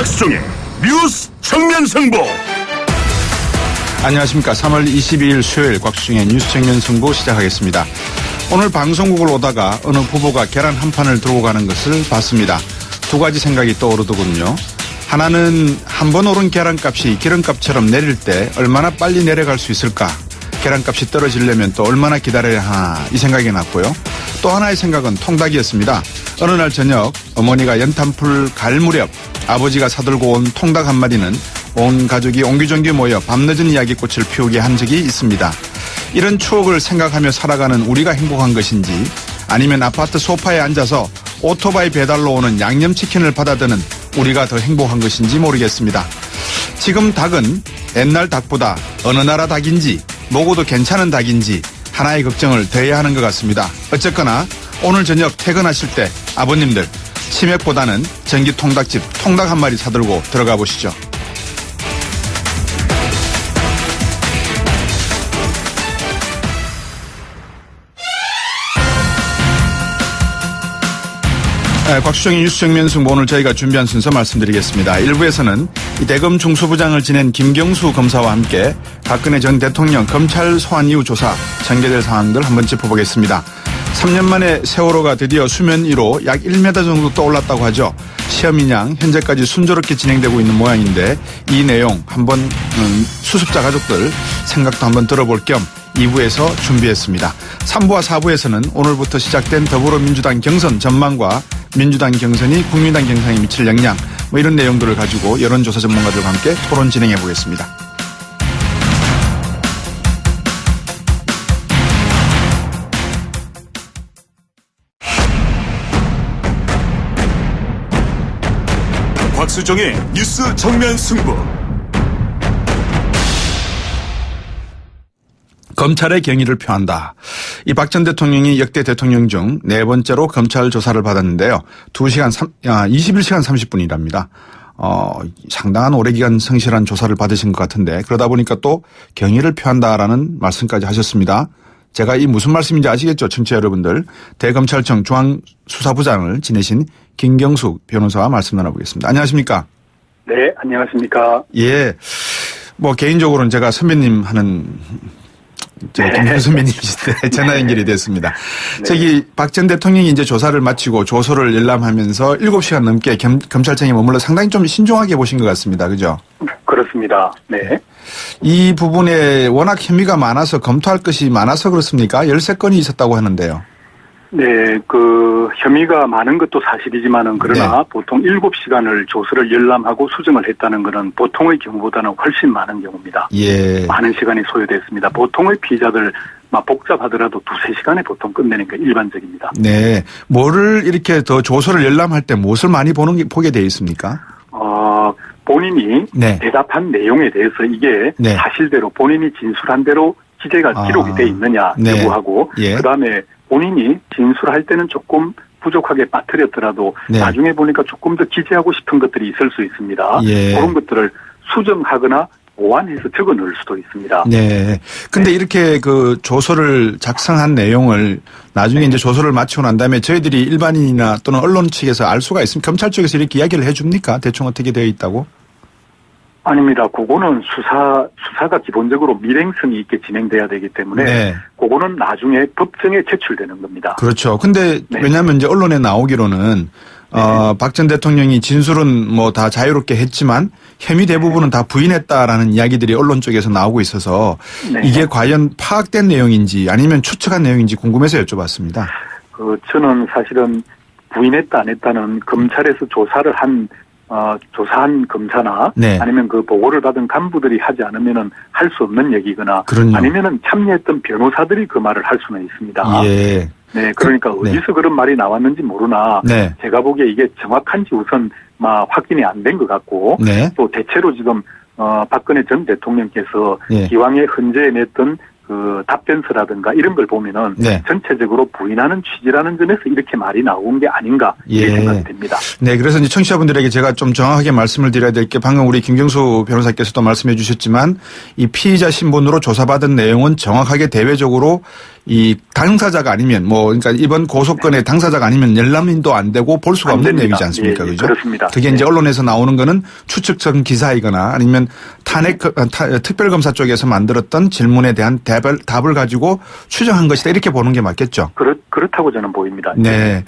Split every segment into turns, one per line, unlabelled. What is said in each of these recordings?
곽수종의 뉴스 정면 승부.
안녕하십니까. 3월 22일 수요일 곽수종의 뉴스 정면 승부 시작하겠습니다. 오늘 방송국을 오다가 어느 후보가 계란 한 판을 들고 가는 것을 봤습니다. 두 가지 생각이 떠오르더군요. 하나는 한 번 오른 계란값이 기름값처럼 내릴 때 얼마나 빨리 내려갈 수 있을까. 계란값이 떨어지려면 또 얼마나 기다려야 하나 이 생각이 났고요. 또 하나의 생각은 통닭이었습니다. 어느 날 저녁 어머니가 연탄불 갈 무렵 아버지가 사들고 온 통닭 한 마리는 온 가족이 옹기종기 모여 밤늦은 이야기꽃을 피우게 한 적이 있습니다. 이런 추억을 생각하며 살아가는 우리가 행복한 것인지 아니면 아파트 소파에 앉아서 오토바이 배달로 오는 양념치킨을 받아드는 우리가 더 행복한 것인지 모르겠습니다. 지금 닭은 옛날 닭보다 어느 나라 닭인지 먹어도 괜찮은 닭인지 하나의 걱정을 더해야 하는 것 같습니다. 어쨌거나 오늘 저녁 퇴근하실 때 아버님들 치맥보다는 전기 통닭집 통닭 한 마리 사들고 들어가 보시죠. 곽수종의 뉴스 정면 승부 오늘 저희가 준비한 순서 말씀드리겠습니다. 1부에서는 대검 중수부장을 지낸 김경수 검사와 함께 박근혜 전 대통령 검찰 소환 이후 조사 전개될 상황들 한번 짚어보겠습니다. 3년 만에 세월호가 드디어 수면 위로 약 1m 정도 떠올랐다고 하죠. 시험인 양 현재까지 순조롭게 진행되고 있는 모양인데 이 내용 한번 수습자 가족들 생각도 한번 들어볼 겸 2부에서 준비했습니다. 3부와 4부에서는 오늘부터 시작된 더불어민주당 경선 전망과 민주당 경선이 국민당 경선에 미칠 영향 이런 내용들을 가지고 여론조사 전문가들과 함께 토론 진행해 보겠습니다.
곽수종의 뉴스 정면 승부.
검찰의 경의를 표한다. 이 박 전 대통령이 역대 대통령 중 네 번째로 검찰 조사를 받았는데요. 21시간 30분이랍니다. 상당한 오래 기간 성실한 조사를 받으신 것 같은데 그러다 보니까 또 경의를 표한다라는 말씀까지 하셨습니다. 제가 이 무슨 말씀인지 아시겠죠? 청취자 여러분들. 대검찰청 중앙수사부장을 지내신 김경숙 변호사와 말씀 나눠보겠습니다. 안녕하십니까?
네, 안녕하십니까?
예. 개인적으로는 제가 선배님 하는 김 선배님이신데 전화 연결이 됐습니다. 네. 박 전 대통령이 이제 조사를 마치고 조서를 열람하면서 7시간 넘게 검찰청에 머물러 상당히 좀 신중하게 보신 것 같습니다. 그죠?
그렇습니다. 네.
이 부분에 워낙 혐의가 많아서 검토할 것이 많아서 그렇습니까? 13건이 있었다고 하는데요.
네, 혐의가 많은 것도 사실이지만은 그러나 네. 보통 7시간을 조서를 열람하고 수정을 했다는 것은 보통의 경우보다는 훨씬 많은 경우입니다. 예. 많은 시간이 소요됐습니다. 보통의 피의자들 복잡하더라도 2-3시간에 보통 끝내는 게 일반적입니다.
네. 뭐를 이렇게 더 조서를 열람할 때 무엇을 많이 보게 되어 있습니까?
본인이 네. 대답한 내용에 대해서 이게 네. 사실대로 본인이 진술한 대로 기재가 기록이 돼 있느냐 여부하고 네. 예. 그다음에 본인이 진술할 때는 조금 부족하게 빠뜨렸더라도 네. 나중에 보니까 조금 더 기재하고 싶은 것들이 있을 수 있습니다. 예. 그런 것들을 수정하거나 보완해서 적어 넣을 수도 있습니다.
네. 근데 네. 이렇게 조서를 작성한 내용을 나중에 네. 이제 조서를 마치고 난 다음에 저희들이 일반인이나 또는 언론 측에서 알 수가 있습니까? 검찰 쪽에서 이렇게 이야기를 해 줍니까? 대충 어떻게 되어 있다고?
아닙니다. 그거는 수사가 기본적으로 밀행성이 있게 진행돼야 되기 때문에 네. 그거는 나중에 법정에 제출되는 겁니다.
그렇죠. 근데 네. 왜냐하면 이제 언론에 나오기로는 박 전 대통령이 진술은 다 자유롭게 했지만 혐의 대부분은 다 부인했다라는 이야기들이 언론 쪽에서 나오고 있어서 네. 이게 과연 파악된 내용인지 아니면 추측한 내용인지 궁금해서 여쭤봤습니다.
저는 사실은 부인했다 안 했다는 검찰에서 조사한 검사나 네. 아니면 보고를 받은 간부들이 하지 않으면은 할 수 없는 얘기거나 그럼요. 아니면은 참여했던 변호사들이 그 말을 할 수는 있습니다. 예. 네, 그러니까 어디서 네. 그런 말이 나왔는지 모르나 네. 제가 보기에 이게 정확한지 우선 확인이 안 된 것 같고 네. 또 대체로 지금 박근혜 전 대통령께서 네. 기왕에 헌재에 냈던 답변서라든가 이런 걸 보면은 네. 전체적으로 부인하는 취지라는 점에서 이렇게 말이 나온 게 아닌가 이렇게 생각이 됩니다.
네, 그래서 이제 청취자분들에게 제가 좀 정확하게 말씀을 드려야 될 게 방금 우리 김경수 변호사께서도 말씀해 주셨지만 이 피의자 신분으로 조사받은 내용은 정확하게 대외적으로 이 당사자가 아니면 그러니까 이번 고소건의 당사자가 아니면 열람인도 안 되고 볼 수가 없는 내용이지 않습니까? 그죠?
그렇습니다.
그게 이제 언론에서 나오는 거는 추측성 기사이거나 아니면 특별검사 쪽에서 만들었던 질문에 대한 답을 가지고 추정한 것이다. 이렇게 보는 게 맞겠죠?
그렇다고 저는 보입니다.
네.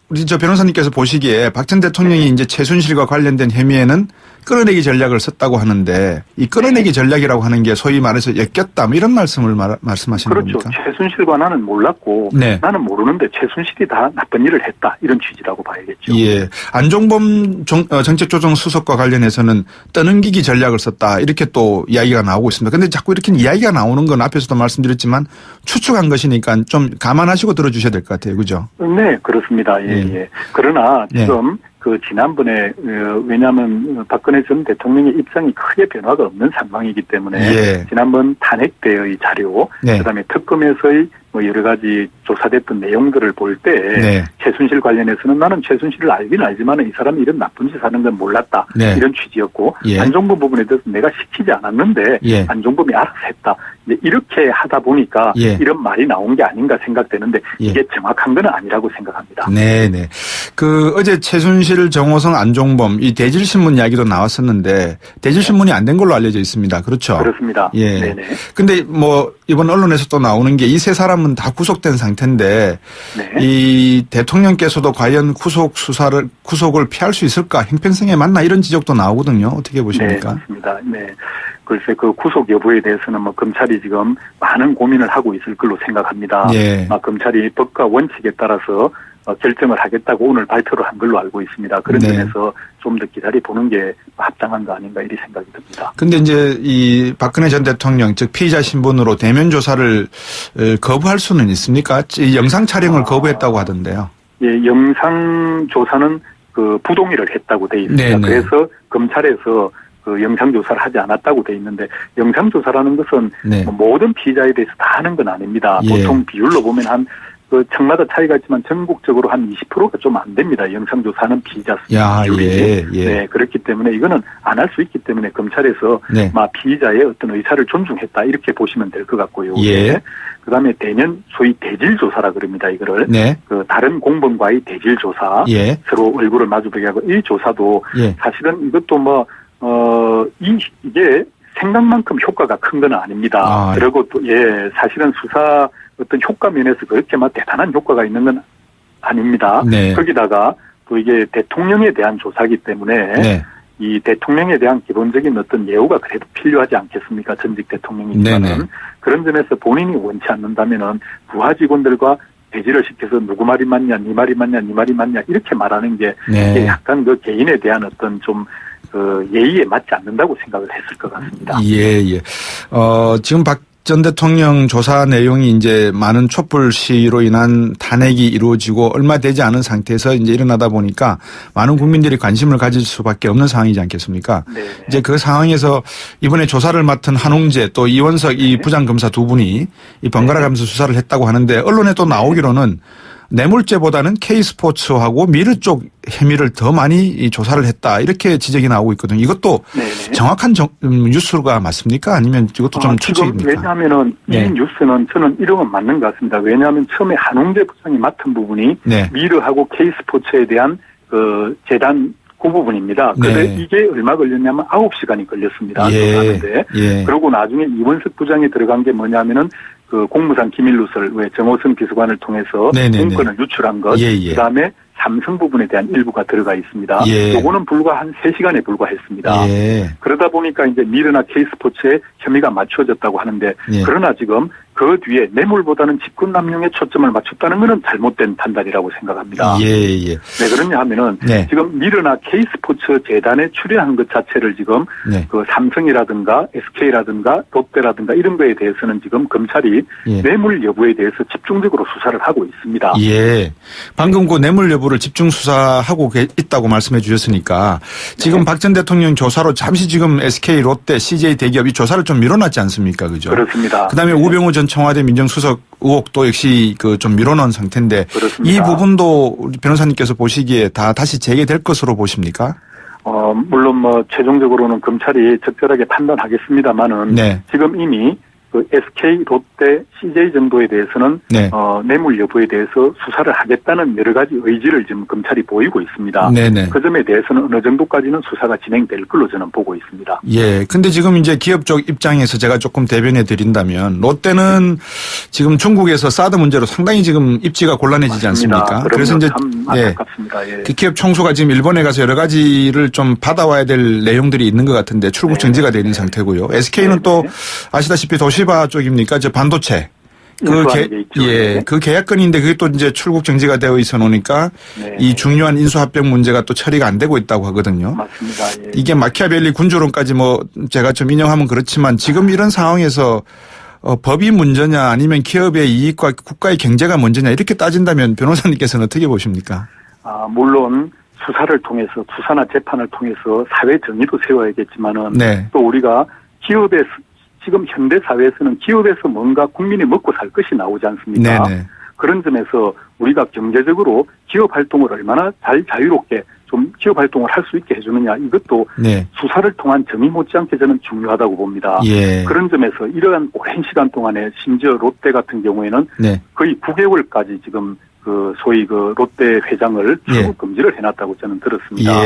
우리 변호사님께서 보시기에 박 전 대통령이 이제 최순실과 관련된 혐의에는 끌어내기 전략을 썼다고 하는데 이 끌어내기 전략이라고 하는 게 소위 말해서 엮였다 이런 말씀을 말씀하시는
그렇죠.
겁니까?
최순실과 나는 몰랐고 나는 모르는데 최순실이 다 나쁜 일을 했다 이런 취지라고 봐야겠죠.
예. 안종범 정책조정수석과 관련해서는 떠넘기기 전략을 썼다 이렇게 또 이야기가 나오고 있습니다. 그런데 자꾸 이렇게 이야기가 나오는 건 앞에서도 말씀드렸지만 추측한 것이니까 좀 감안하시고 들어주셔야 될 것 같아요. 그죠?
네, 그렇습니다. 예. 그러나 지금 지난번에 왜냐하면 박근혜 전 대통령의 입장이 크게 변화가 없는 상황이기 때문에 지난번 탄핵 때의 자료, 그다음에 특검에서의 여러 가지 조사됐던 내용들을 볼 때 최순실 관련해서는 나는 최순실을 알긴 알지만 이 사람이 이런 나쁜 짓 하는 건 몰랐다 이런 취지였고 안종범 부분에 대해서 내가 시키지 않았는데 안종범이 알아서 했다. 이렇게 하다 보니까 이런 말이 나온 게 아닌가 생각되는데 이게 정확한 건 아니라고 생각합니다.
네네. 어제 최순실, 정호성, 안종범 이 대질신문 이야기도 나왔었는데 대질신문이 안 된 걸로 알려져 있습니다. 그렇죠?
그렇습니다.
예.
네네.
근데 이번 언론에서 또 나오는 게 이 세 사람은 다 구속된 상태인데 이 대통령께서도 과연 구속을 피할 수 있을까? 형평성에 맞나 이런 지적도 나오거든요. 어떻게 보십니까?
네, 맞습니다. 네. 글쎄 그 구속 여부에 대해서는 검찰이 지금 많은 고민을 하고 있을 걸로 생각합니다. 검찰이 법과 원칙에 따라서 결정을 하겠다고 오늘 발표를 한 걸로 알고 있습니다. 그런 점에서 좀 더 기다려보는 게 합당한 거 아닌가 이런 생각이 듭니다.
근데 이제 이 박근혜 전 대통령 즉 피의자 신분으로 대면 조사를 거부할 수는 있습니까? 영상 촬영을 거부했다고 하던데요. 예,
영상 조사는 부동의를 했다고 돼 있습니다. 그래서 검찰에서 영상 조사를 하지 않았다고 돼 있는데 영상 조사라는 것은 모든 피의자에 대해서 다 하는 건 아닙니다. 보통 비율로 보면 한 청마다 차이가 있지만 전국적으로 한 20%가 좀 안 됩니다. 영상조사는 피의자 비율이. 네, 그렇기 때문에 이거는 안 할 수 있기 때문에 검찰에서 피의자의 어떤 의사를 존중했다 이렇게 보시면 될 것 같고요. 그다음에 대면 소위 대질조사라 그럽니다. 이거를 다른 공범과의 대질조사, 서로 얼굴을 마주보게 하고 이 조사도 사실은 이것도 이게 생각만큼 효과가 큰 건 아닙니다. 그리고 또 사실은 수사 어떤 효과 면에서 그렇게 대단한 효과가 있는 건 아닙니다. 거기다가 또 이게 대통령에 대한 조사이기 때문에 이 대통령에 대한 기본적인 어떤 예우가 그래도 필요하지 않겠습니까? 전직 대통령이지만은 그런 점에서 본인이 원치 않는다면은 부하 직원들과 대지를 시켜서 누구 말이 맞냐, 네 말이 맞냐, 네 말이 맞냐 이렇게 말하는 게 이게 약간 개인에 대한 어떤 좀 예의에 맞지 않는다고 생각을 했을 것 같습니다.
지금 박 전 대통령 조사 내용이 이제 많은 촛불 시위로 인한 탄핵이 이루어지고 얼마 되지 않은 상태에서 이제 일어나다 보니까 많은 국민들이 관심을 가질 수밖에 없는 상황이지 않겠습니까? 이제 그 상황에서 이번에 조사를 맡은 한홍재 또 이원석 이 부장검사 두 분이 이 번갈아 가면서 수사를 했다고 하는데 언론에 또 나오기로는 뇌물죄보다는 K스포츠하고 미르 쪽 혐의를 더 많이 조사를 했다 이렇게 지적이 나오고 있거든요. 이것도 정확한 뉴스가 맞습니까? 아니면 이것도 좀 추측입니까?
왜냐하면 이 뉴스는 저는 이런 건 맞는 것 같습니다. 왜냐하면 처음에 한홍재 부장이 맡은 부분이 미르하고 K스포츠에 대한 재단 그 부분입니다. 그런데 이게 얼마 걸렸냐면 9시간이 걸렸습니다. 조사하는데. 그리고 나중에 이원석 부장이 들어간 게 뭐냐면은 공무상 기밀누설 왜 정호성 비서관을 통해서 공권을 유출한 것, 그다음에 삼성 부분에 대한 일부가 들어가 있습니다. 요거는 불과 한 3시간에 불과했습니다. 그러다 보니까 이제 미르나 K스포츠에 혐의가 맞춰졌다고 하는데 그러나 지금 그 뒤에 뇌물보다는 직권남용에 초점을 맞췄다는 것은 잘못된 판단이라고 생각합니다. 왜 그러냐 하면은 지금 미르나 K스포츠 재단에 출연한 것 자체를 지금 삼성이라든가 SK라든가 롯데라든가 이런 거에 대해서는 지금 검찰이 뇌물 여부에 대해서 집중적으로 수사를 하고 있습니다.
방금 그 뇌물 여부를 집중 수사하고 있다고 말씀해 주셨으니까 지금 박 전 대통령 조사로 잠시 지금 SK, 롯데, CJ 대기업 이 조사를 좀 밀어놨지 않습니까? 그죠?
그렇습니다.
그다음에 우병우 전 청와대 민정수석 의혹도 역시 좀 밀어놓은 상태인데 이 부분도 변호사님께서 보시기에 다시 재개될 것으로 보십니까?
물론 최종적으로는 검찰이 적절하게 판단하겠습니다만은 지금 이미 그 SK, 롯데, CJ 정도에 대해서는
네.
뇌물 여부에 대해서 수사를 하겠다는 여러 가지 의지를 지금 검찰이 보이고 있습니다.
네네.
그 점에 대해서는 어느 정도까지는 수사가 진행될 걸로 저는 보고 있습니다.
예. 근데 지금 이제 기업 쪽 입장에서 제가 조금 대변해 드린다면 롯데는 지금 중국에서 사드 문제로 상당히 지금 입지가 곤란해지지
맞습니다.
않습니까? 그래서 이제
참 안타깝습니다. 예.
그 기업 총수가 지금 일본에 가서 여러 가지를 좀 받아와야 될 내용들이 있는 것 같은데 출국 정지가 되어 있는 상태고요. SK는 또 아시다시피 도시바 쪽입니까? 저 반도체. 그 계약건인데 그게 또 이제 출국 정지가 되어 있어 놓으니까 이 중요한 인수합병 문제가 또 처리가 안 되고 있다고 하거든요.
맞습니다. 예.
이게 마키아벨리 군주론까지 뭐 제가 좀 인용하면 그렇지만 지금 이런 상황에서 법이 문제냐 아니면 기업의 이익과 국가의 경제가 문제냐 이렇게 따진다면 변호사님께서는 어떻게 보십니까?
물론 수사를 통해서 수사나 재판을 통해서 사회 정의도 세워야겠지만은 또 우리가 기업에서 지금 현대 사회에서는 기업에서 뭔가 국민이 먹고 살 것이 나오지 않습니까? 네네. 그런 점에서 우리가 경제적으로 기업 활동을 얼마나 자유롭게 좀 기업 활동을 할 수 있게 해주느냐 이것도 수사를 통한 정의 못지않게 저는 중요하다고 봅니다. 예. 그런 점에서 이러한 오랜 시간 동안에 심지어 롯데 같은 경우에는 거의 9개월까지 지금 그 소위 그 롯데 회장을 출국 금지를 해놨다고 저는 들었습니다.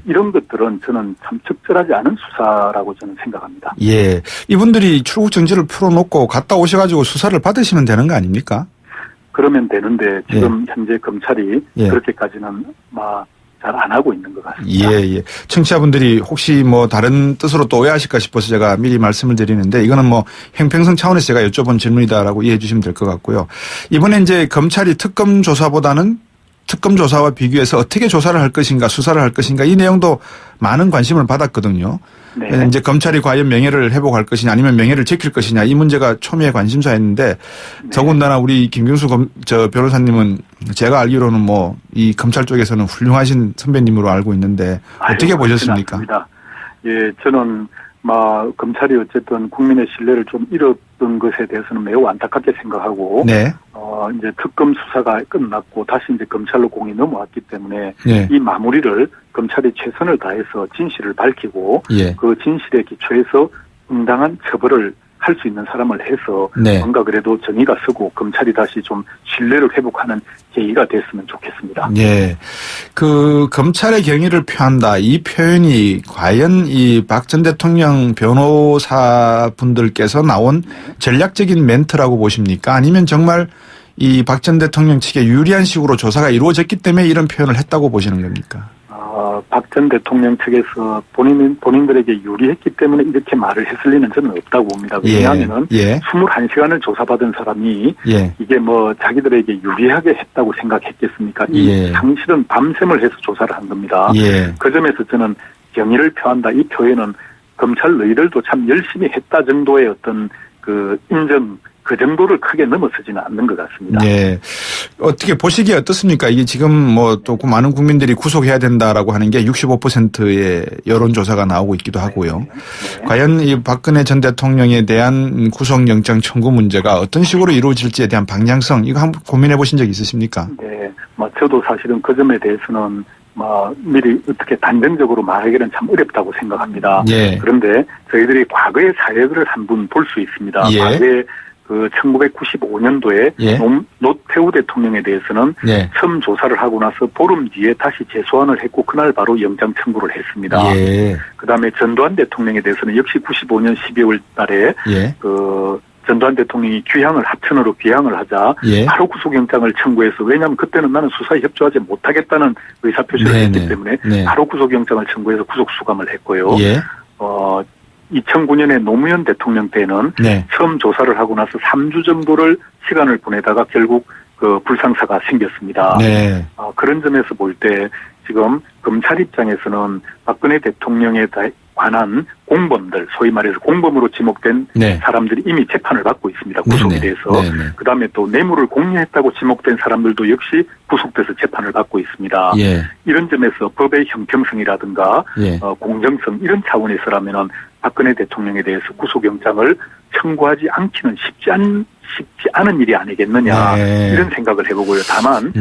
이런 것들은 저는 참 적절하지 않은 수사라고 저는 생각합니다. 예,
이분들이 출국 정지를 풀어놓고 갔다 오셔가지고 수사를 받으시면 되는 거 아닙니까?
그러면 되는데 지금 현재 검찰이 그렇게까지는 잘 안 하고 있는 것 같습니다.
예. 청취자분들이 혹시 뭐 다른 뜻으로 또 오해하실까 싶어서 제가 미리 말씀을 드리는데 이거는 뭐 형평성 차원에서 제가 여쭤본 질문이다라고 이해해 주시면 될 것 같고요. 이번에 이제 검찰이 특검 조사보다는 특검 조사와 비교해서 어떻게 조사를 할 것인가 수사를 할 것인가 이 내용도 많은 관심을 받았거든요. 이제 검찰이 과연 명예를 회복할 것이냐 아니면 명예를 지킬 것이냐 이 문제가 초미의 관심사였는데 더군다나 우리 김경수 변호사님은 제가 알기로는 뭐 이 검찰 쪽에서는 훌륭하신 선배님으로 알고 있는데 어떻게 보셨습니까?
예, 저는 검찰이 어쨌든 국민의 신뢰를 좀 잃었던 것에 대해서는 매우 안타깝게 생각하고 이제 특검 수사가 끝났고 다시 이제 검찰로 공이 넘어왔기 때문에 이 마무리를 검찰이 최선을 다해서 진실을 밝히고 그 진실에 기초해서 응당한 처벌을 할 수 있는 사람을 해서 뭔가 그래도 정의가 서고 검찰이 다시 좀 신뢰를 회복하는 계기가 됐으면 좋겠습니다.
예. 그 검찰의 경의를 표한다. 이 표현이 과연 이 박 전 대통령 변호사분들께서 나온 전략적인 멘트라고 보십니까? 아니면 정말 이 박 전 대통령 측에 유리한 식으로 조사가 이루어졌기 때문에 이런 표현을 했다고 보시는 겁니까?
박 전 대통령 측에서 본인들에게 유리했기 때문에 이렇게 말을 했을 리는 저는 없다고 봅니다. 왜냐하면은 21시간을 조사받은 사람이 이게 뭐 자기들에게 유리하게 했다고 생각했겠습니까? 이 상실은 밤샘을 해서 조사를 한 겁니다. 그 점에서 저는 경의를 표한다. 이 표현은 검찰 너희들도 참 열심히 했다 정도의 어떤 그 인정 그 정도를 크게 넘어서지는 않는 것 같습니다.
네. 어떻게 보시기에 어떻습니까? 이게 지금 뭐 또 많은 국민들이 구속해야 된다라고 하는 게 65%의 여론조사가 나오고 있기도 하고요. 과연 이 박근혜 전 대통령에 대한 구속영장 청구 문제가 어떤 식으로 이루어질지에 대한 방향성 이거 한번 고민해 보신 적 있으십니까?
네. 저도 사실은 그 점에 대해서는 미리 어떻게 단정적으로 말하기는 참 어렵다고 생각합니다. 그런데 저희들이 과거의 사례를 한번 볼 수 있습니다. 과거에 그 1995년도에 노태우 대통령에 대해서는 처음 조사를 하고 나서 보름 뒤에 다시 재소환을 했고 그날 바로 영장 청구를 했습니다. 그다음에 전두환 대통령에 대해서는 역시 95년 12월 달에 그 전두환 대통령이 하천으로 귀향을 하자 바로 구속영장을 청구해서 왜냐하면 그때는 나는 수사에 협조하지 못하겠다는 의사표시를 했기 때문에 바로 구속영장을 청구해서 구속수감을 했고요. 2009년에 노무현 대통령 때는 처음 조사를 하고 나서 3주 정도를 시간을 보내다가 결국 그 불상사가 생겼습니다. 그런 점에서 볼 때 지금 검찰 입장에서는 박근혜 대통령에 관한 공범들, 소위 말해서 공범으로 지목된 사람들이 이미 재판을 받고 있습니다. 구속에 대해서. 그다음에 또 뇌물을 공유했다고 지목된 사람들도 역시 구속돼서 재판을 받고 있습니다. 이런 점에서 법의 형평성이라든가 공정성 이런 차원에서라면은 박근혜 대통령에 대해서 구속영장을 청구하지 않기는 쉽지 않은 일이 아니겠느냐 이런 생각을 해보고요. 다만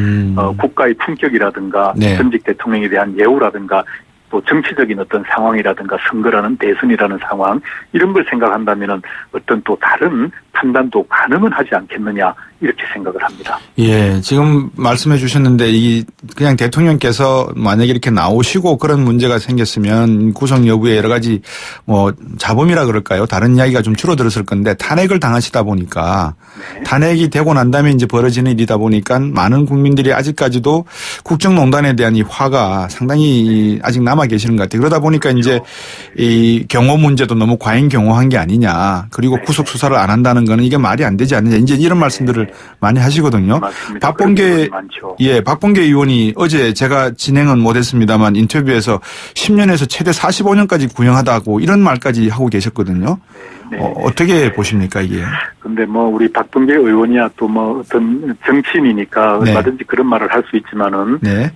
국가의 품격이라든가 전직 대통령에 대한 예우라든가 또 정치적인 어떤 상황이라든가 선거라는 대선이라는 상황 이런 걸 생각한다면은 어떤 또 다른 판단도 가능은 하지 않겠느냐 이렇게 생각을 합니다.
예, 지금 말씀해 주셨는데 그냥 대통령께서 만약에 이렇게 나오시고 그런 문제가 생겼으면 구속 여부에 여러 가지 뭐 잡음이라 그럴까요? 다른 이야기가 좀 줄어들었을 건데 탄핵을 당하시다 보니까 네. 탄핵이 되고 난 다음에 이제 벌어지는 일이다 보니까 많은 국민들이 아직까지도 국정농단에 대한 이 화가 상당히 아직 남아 계시는 것 같아요. 그러다 보니까 그렇죠. 이제 이 경호 문제도 너무 과잉 경호한 게 아니냐. 그리고 구속 수사를 안 한다는 거는 이게 말이 안 되지 않느냐. 이제 이런 말씀들을 많이 하시거든요.
맞습니다.
박범계 의원이 어제 제가 진행은 못했습니다만 인터뷰에서 10년에서 최대 45년까지 구형하다고 이런 말까지 하고 계셨거든요. 네. 어떻게 보십니까 이게? 근데
뭐 우리 박범계 의원이야 또 뭐 어떤 정치인이니까 네. 얼마든지 그런 말을 할 수 있지만은 네.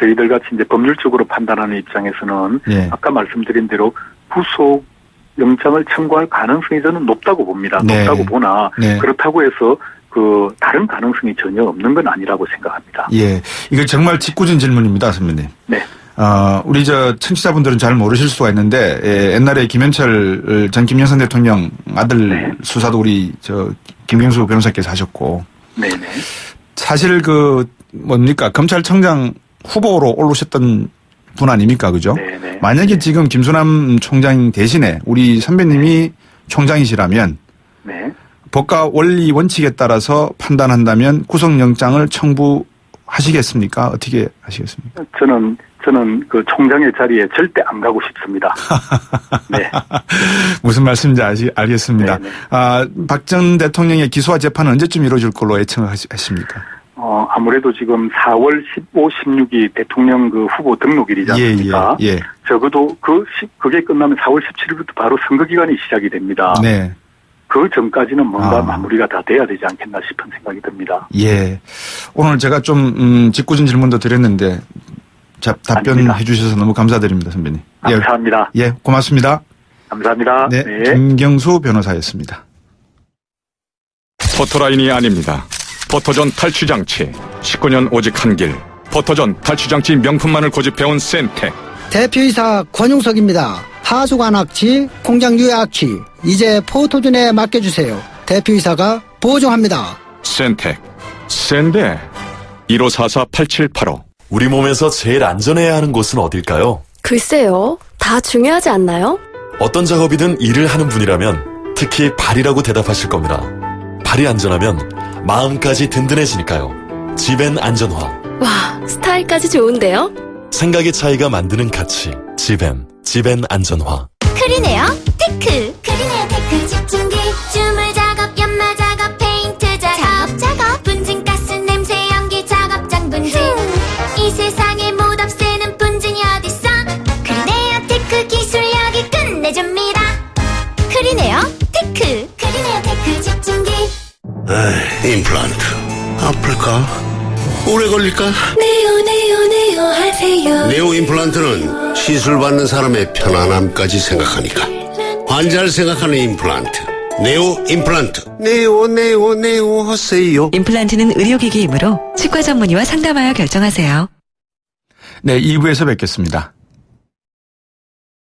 저희들 같이 이제 법률적으로 판단하는 입장에서는 네. 아까 말씀드린 대로 구속 영장을 청구할 가능성이 저는 높다고 봅니다. 네. 높다고 보나 네. 그렇다고 해서 다른 가능성이 전혀 없는 건 아니라고 생각합니다.
예, 이거 정말 직구진 질문입니다, 선배님.
네.
우리 청취자분들은 잘 모르실 수가 있는데 옛날에 김현철 전 김영삼 대통령 아들 네. 수사도 우리 김경수 변호사께서 하셨고.
네네.
사실 검찰청장 후보로 오르셨던 분 아닙니까, 그죠?
네네.
만약에 지금 김수남 총장 대신에 우리 선배님이 네. 총장이시라면
네.
법과 원리 원칙에 따라서 판단한다면 구속영장을 청구하시겠습니까? 어떻게 하시겠습니까?
저는 그 총장의 자리에 절대 안 가고 싶습니다. 네.
무슨 말씀인지 알겠습니다. 박 전 대통령의 기소와 재판은 언제쯤 이루어질 걸로 예측하십니까?
아무래도 지금 4월 15, 16이 대통령 후보 등록일이지 않습니까?
예.
적어도 그게 끝나면 4월 17일부터 바로 선거 기간이 시작이 됩니다.
네.
그 전까지는 뭔가 마무리가 다 돼야 되지 않겠나 싶은 생각이 듭니다.
예. 오늘 제가 좀 직구진 질문도 드렸는데 답변해 주셔서 너무 감사드립니다, 선배님.
감사합니다.
예, 고맙습니다.
감사합니다.
네, 김경수 변호사였습니다.
포토라인이 아닙니다. 포토존 탈취장치 19년 오직 한 길. 포토존 탈취장치 명품만을 고집해온 센텍.
대표이사 권용석입니다. 하수관 악취, 공장 유해 악취 이제 포토존에 맡겨주세요. 대표이사가 보증합니다.
센텍. 센데 1544-8785.
우리 몸에서 제일 안전해야 하는 곳은 어딜까요?
글쎄요. 다 중요하지 않나요?
어떤 작업이든 일을 하는 분이라면 특히 발이라고 대답하실 겁니다. 발이 안전하면 마음까지 든든해지니까요. 지벤 안전화.
와, 스타일까지 좋은데요?
생각의 차이가 만드는 가치. 지벤 안전화.
크리네어 테크. 크리네어 테크 집중기. 주물 작업, 연마 작업, 페인트 작업. 분진가스, 냄새, 연기 작업장 분진. 이 세상에 못 없애는 분진이 어딨어? 크리네어 테크 기술력이 끝내줍니다. 크리네어 테크. 크리네어 테크 집중기.
임플란트 아플까? 오래 걸릴까?
네오 하세요.
네오 임플란트는 시술 받는 사람의 편안함까지 생각하니까 환자를 생각하는 임플란트. 네오 임플란트. 네오 하세요.
임플란트는 의료기기이므로 치과 전문의와 상담하여 결정하세요.
네, 2부에서 뵙겠습니다.